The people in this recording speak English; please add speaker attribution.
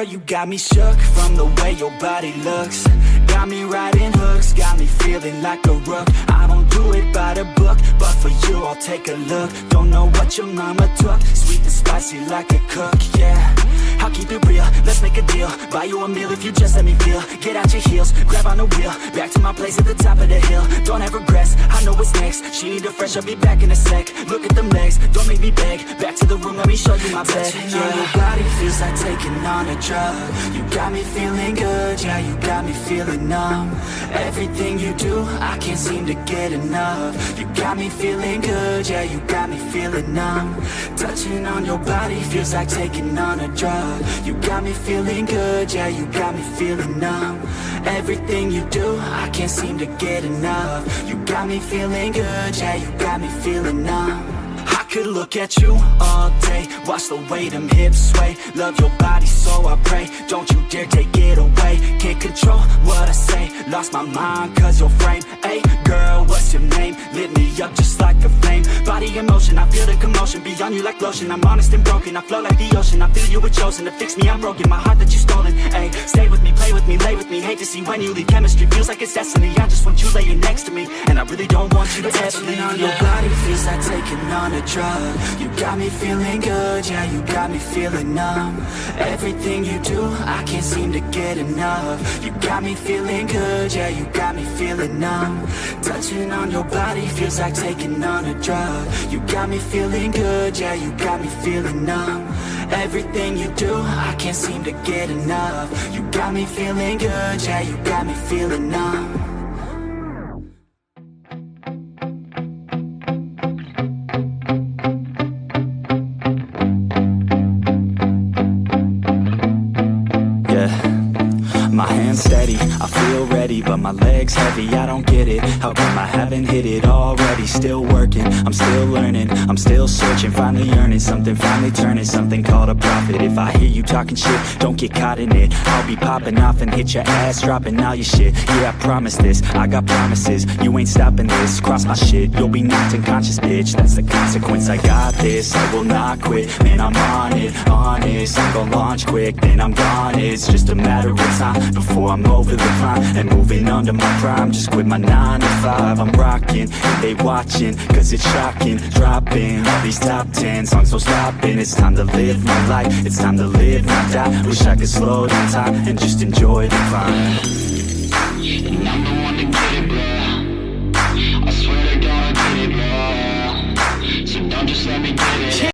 Speaker 1: girl, you got me shook from the way your body looks. Got me riding hooks, got me feeling like a rook. I don't do it by the book, but for you I'll take a look. Don't know what your mama took, sweet and spicy like a cook, yeah. I'll keep it real, let's make a deal. Buy you a meal if you just let me feel. Get out your heels, grab on the wheel. Back to my place at the top of the hill. Don't have regrets, I know what's next. She need a fresh, I'll be back in a sec. Look at them legs, don't make me beg. Back to the room, let me show you my bed. Yeah, your body feels like taking on a drug. You got me feeling good, yeah, you got me feeling numb. Everything you do, I can't seem to get enough. You got me feeling good, yeah, you got me feeling numb. Touching on your body feels like taking on a drug. You got me feeling good, yeah, you got me feeling numb. Everything you do, I can't seem to get enough. You got me feeling good, yeah, you got me feeling numb. I could look at you all day, watch the way them hips sway. Love your body so I pray, don't you dare take it away. Can't control what I say, lost my mind cause your frame. Hey girl, what's your name? Lit me up just like a flame. Body in motion, I feel the commotion. Beyond you like lotion, I'm honest and broken. I flow like the ocean, I feel you were chosen to fix me, I'm broken. My heart that you stolen, hey. Stay with me, play with me, lay with me. Hate to see when you leave, chemistry feels like it's destiny. I just want you laying next to me, and I really don't want you to ever leave. On your body feels like taking on a drug. You got me feeling good, yeah, you got me feeling numb. Everything you do, I can't seem to get enough. You got me feeling good, yeah, you got me feeling numb. Touching on your body feels like taking on a drug. You got me feeling good, yeah, you got me feeling numb. Everything you do, I can't seem to get enough. You got me feeling good, yeah, you got me feeling numb.
Speaker 2: My hands steady, I feel ready, but my legs heavy, I don't get it. How come I haven't hit it already? Still working, I'm still learning, I'm still searching, finally earning something, finally turning something called a profit. If I hear you talking shit, don't get caught in it. I'll be popping off and hit your ass, dropping all your shit. Yeah, I promise this, I got promises, you ain't stopping this. Cross my shit, you'll be knocked unconscious, bitch. That's the consequence, I got this, I will not quit. Man, I'm on it, honest, I'm gon' launch quick, then I'm gone. It's just a matter of time before I'm over the climb and moving under my prime. Just quit my 9 to 5, I'm rocking and they watching, cause it's shocking. Dropping all these top 10 songs, so stopping. It's time to live my life, it's time to live, not die. Wish I could slow down time and just enjoy the climb. And I'm the one to get it